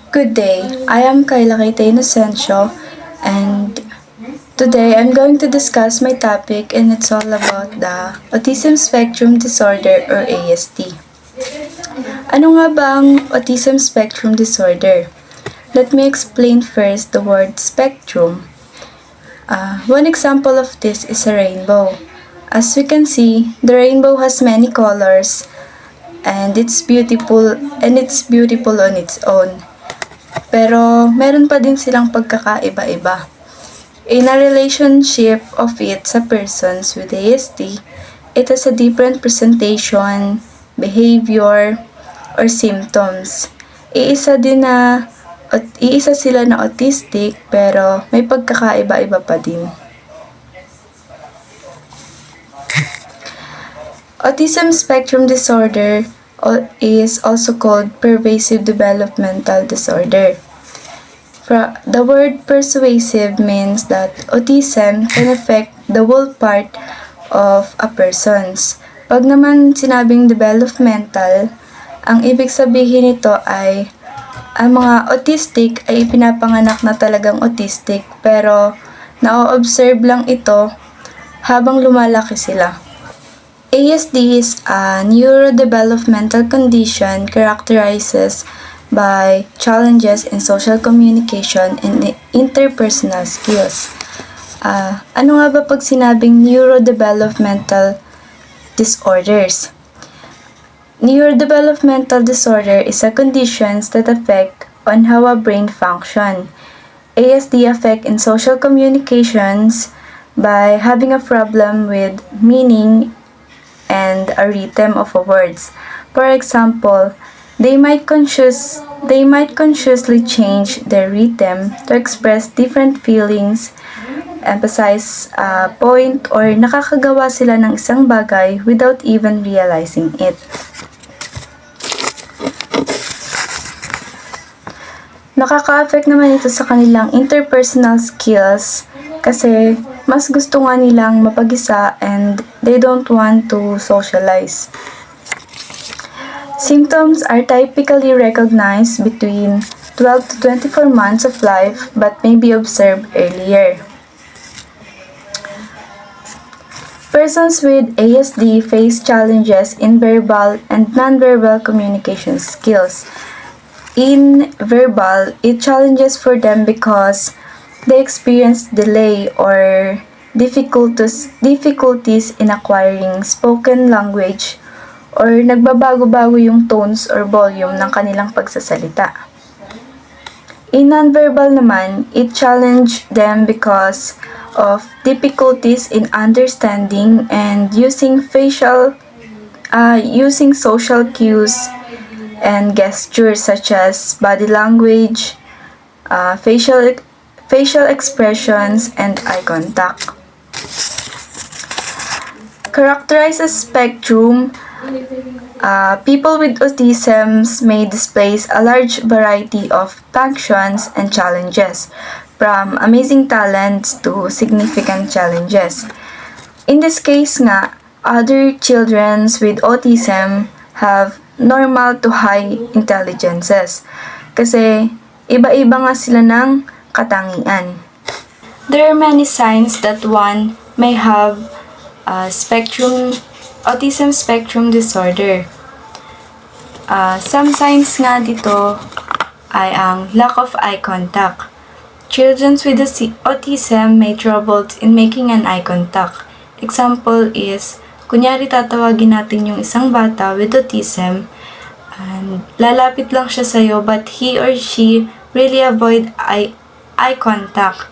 Good day. I am Kayla Inocencio, and today I'm going to discuss my topic, and it's all about the Autism Spectrum Disorder or ASD. Ano nga ba ang Autism Spectrum Disorder? Let me explain first the word spectrum. One example of this is a rainbow. As we can see, the rainbow has many colors, and it's beautiful on its own. Pero meron pa din silang pagkakaiba-iba. In a relationship of it sa persons with ASD, it has a different presentation, behavior, or symptoms. Iisa sila na autistic pero may pagkakaiba-iba pa din. Autism spectrum disorder is also called pervasive developmental disorder. The word persuasive means that autism can affect the whole part of a person's. Pag naman sinabing developmental, ang ibig sabihin nito ay ang mga autistic ay ipinapanganak na talagang autistic pero na-observe lang ito habang lumalaki sila. ASD is a neurodevelopmental condition characterized by challenges in social communication and interpersonal skills. Ano nga ba pag sinabing neurodevelopmental disorders? Neurodevelopmental disorder is a condition that affect on how a brain function. ASD affect in social communications by having a problem with meaning and a rhythm of words. For example, they might consciously change their rhythm to express different feelings, emphasize a point, or nakakagawa sila ng isang bagay without even realizing it. Nakaka-affect naman ito sa kanilang interpersonal skills kasi mas gusto nga nilang mapag-isa and they don't want to socialize. Symptoms are typically recognized between 12 to 24 months of life but may be observed earlier. Persons with ASD face challenges in verbal and nonverbal communication skills. In verbal, it challenges for them because they experience delay or difficulties in acquiring spoken language or nagbabago-bago yung tones or volume ng kanilang pagsasalita. In nonverbal naman, it challenged them because of difficulties in understanding and using social cues and gestures such as body language, facial expressions, and eye contact. Characterized as spectrum, people with autism may display a large variety of functions and challenges, from amazing talents to significant challenges. In this case nga, other children with autism have normal to high intelligences kasi iba-iba nga sila ng katangian. There are many signs that one may have autism spectrum disorder. Some signs nga dito ay ang lack of eye contact. Children with autism may trouble in making an eye contact. Example is, kunyari tatawagin natin yung isang bata with autism and lalapit lang siya sa'yo but he or she really avoid eye contact.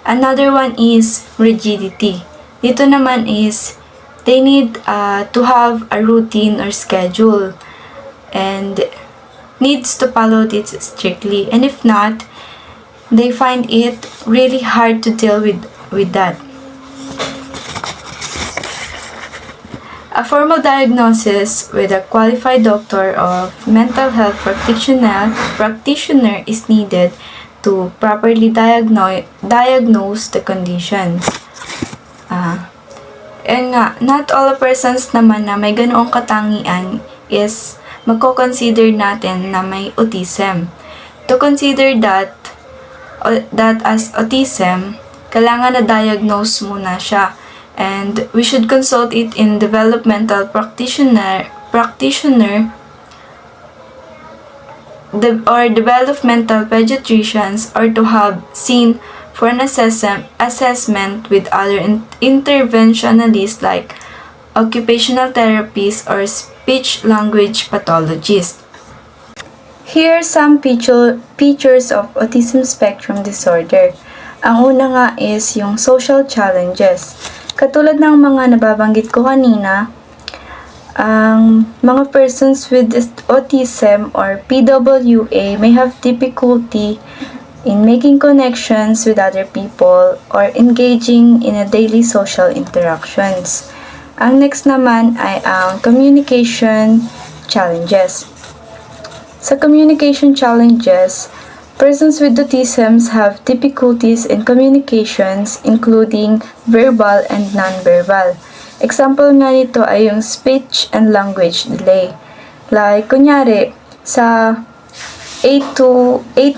Another one is rigidity. Dito naman is they need to have a routine or schedule and needs to follow this strictly, and if not, they find it really hard to deal with that. A formal diagnosis with a qualified doctor or mental health practitioner is needed to properly diagnose the condition. And nga, not all persons naman na may ganoong katangian is magko-consider natin na may autism. To consider that as autism, kailangan na diagnose muna siya. And we should consult it in developmental practitioner or developmental pediatricians, or to have seen for an assessment with other interventionalists like occupational therapists or speech-language pathologists. Here are some features of autism spectrum disorder. Ang una nga is yung social challenges. Katulad ng mga nababanggit ko kanina, ang mga persons with autism or PWA may have difficulty in making connections with other people or engaging in a daily social interactions. Ang next naman ay ang communication challenges. Sa communication challenges, persons with autism have difficulties in communications including verbal and non-verbal. Example nga nito ay yung speech and language delay. Like, kunyari, sa 8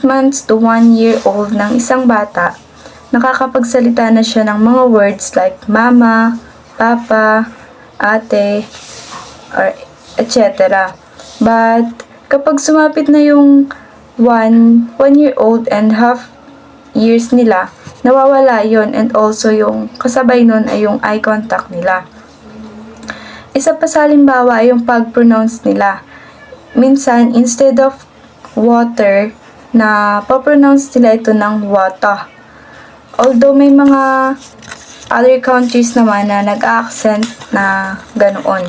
months to 1 year old ng isang bata, nakakapagsalita na siya ng mga words like mama, papa, ate, or etc. But, kapag sumapit na yung 1 year old and half years nila, nawawala yon, and also yung kasabay nun ay yung eye contact nila. Isa pa sa halimbawa ay yung pag-pronounce nila. Minsan, instead of water, na pa-pronounce nila ito ng wata. Although may mga other countries naman na nag-accent na ganoon.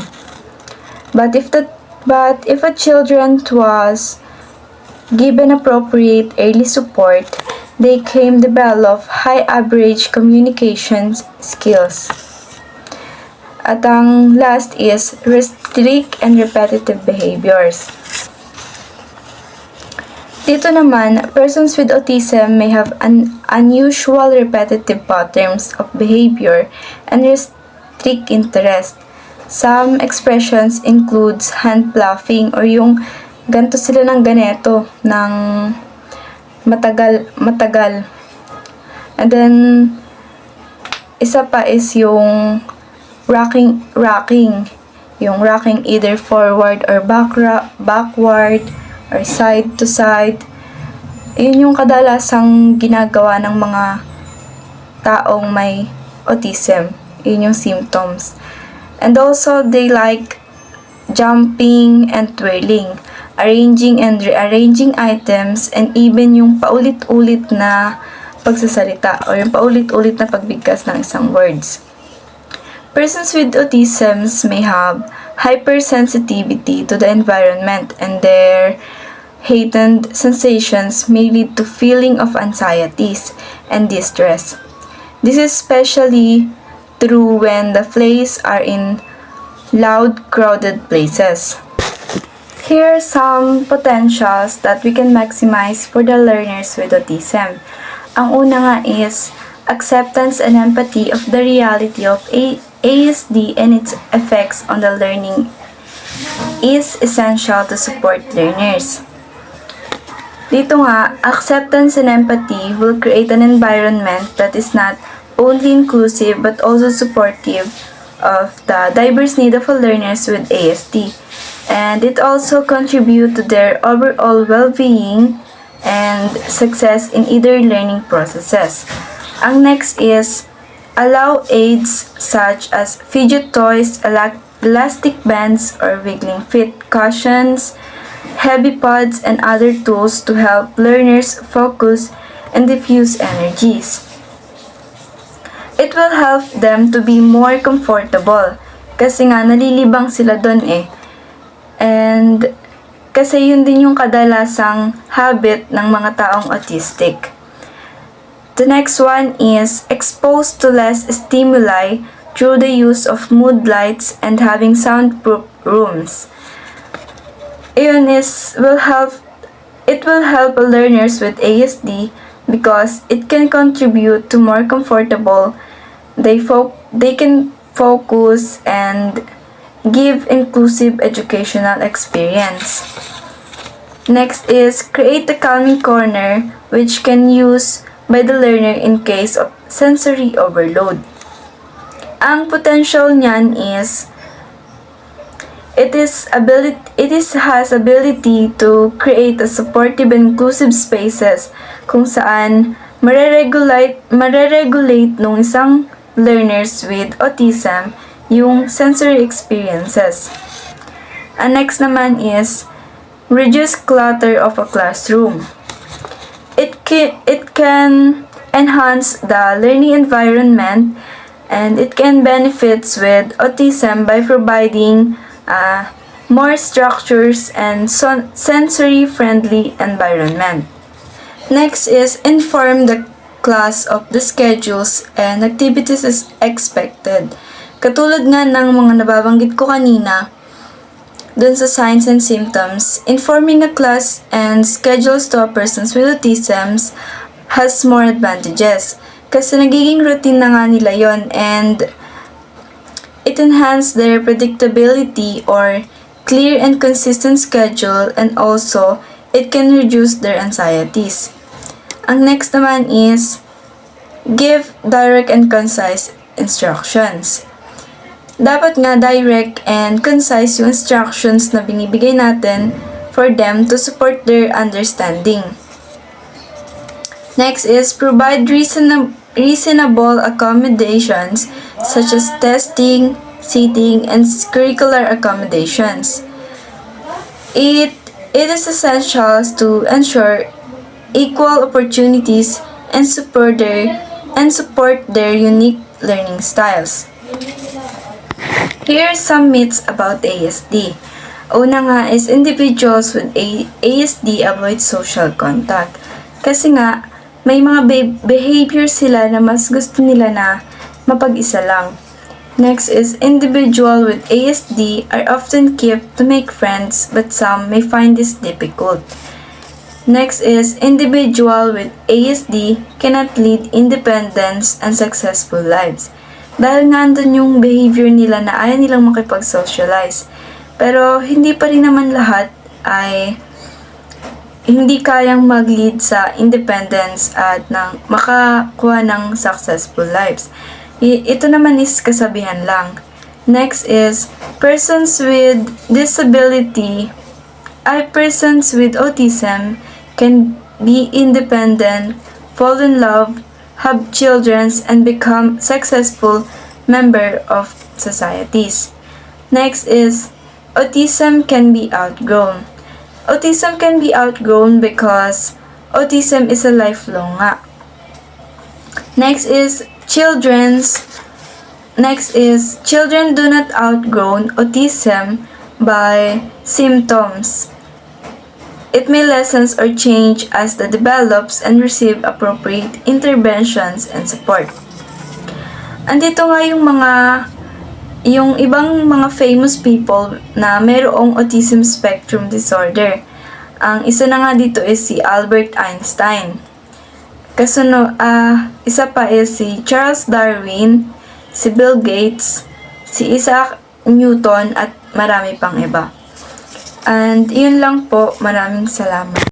But if a children was given appropriate early support, they can develop high average communication skills. At ang last is restrict and repetitive behaviors. Dito naman, persons with autism may have unusual repetitive patterns of behavior and restrict interest. Some expressions includes hand fluffing, or yung ganto sila ng ganito, ng matagal. And then, isa pa is yung rocking, yung rocking either forward or backward or side to side. Yun yung kadalasang ginagawa ng mga taong may autism. Yun yung symptoms. And also, they like jumping and twirling, arranging and rearranging items, and even yung paulit-ulit na pagsasalita or yung paulit-ulit na pagbigkas ng isang words. Persons with autism may have hypersensitivity to the environment, and their heightened sensations may lead to feeling of anxieties and distress. This is especially true when the plays are in loud, crowded places. Here are some potentials that we can maximize for the learners with autism. Ang una nga is acceptance and empathy of the reality of ASD and its effects on the learning is essential to support learners. Dito nga, acceptance and empathy will create an environment that is not only inclusive but also supportive of the diverse need of learners with ASD. And it also contributes to their overall well-being and success in either learning processes. Ang next is allow aids such as fidget toys, elastic bands or wiggling feet cushions, heavy pods, and other tools to help learners focus and diffuse energies. It will help them to be more comfortable kasi nga nalilibang sila doon eh. And kasi yun din yung kadalasang habit ng mga taong autistic. The next one is exposed to less stimuli through the use of mood lights and having soundproof rooms. It will help learners with ASD because it can contribute to more comfortable. They can focus and give inclusive educational experience. Next is create a calming corner which can use by the learner in case of sensory overload. Ang potential niyan is has ability to create a supportive and inclusive spaces kung saan mareregulate nung isang learners with autism yung sensory experiences. And next naman is reduce clutter of a classroom. It can enhance the learning environment and it can benefits with autism by providing more structures and sensory-friendly environment. Next is inform the class of the schedules and activities is expected. Katulad nga ng mga nababanggit ko kanina, dun sa signs and symptoms, informing a class and schedules to a persons with autism has more advantages. Kasi nagiging routine na nga nila yon and it enhances their predictability or clear and consistent schedule, and also it can reduce their anxieties. Ang next naman is give direct and concise instructions. Dapat nga direct and concise yung instructions na binibigay natin for them to support their understanding. Next is provide reasonable accommodations such as testing, seating, and curricular accommodations. It is essential to ensure equal opportunities and support their unique learning styles. Here are some myths about ASD. Una nga is individuals with ASD avoid social contact. Kasi nga, may mga behavior sila na mas gusto nila na mapag-isa lang. Next is individual with ASD are often kept to make friends but some may find this difficult. Next is individual with ASD cannot lead independent and successful lives. Dahil nga andun yung behavior nila na ayaw nilang makipag-socialize. Pero hindi pa rin naman lahat ay hindi kayang mag-lead sa independence at makakuha ng successful lives. Ito naman is kasabihan lang. Next is persons with autism can be independent, fall in love, have children, and become successful member of societies. Next is autism can be outgrown. Autism can be outgrown because autism is a lifelong nga. Next is children do not outgrow autism by symptoms. It may lessen or change as they develops and receive appropriate interventions and support. Andito nga yung ibang mga famous people na mayroong autism spectrum disorder. Ang isa na nga dito is si Albert Einstein. Isa pa is si Charles Darwin, si Bill Gates, si Isaac Newton at marami pang iba. And yun lang po, maraming salamat.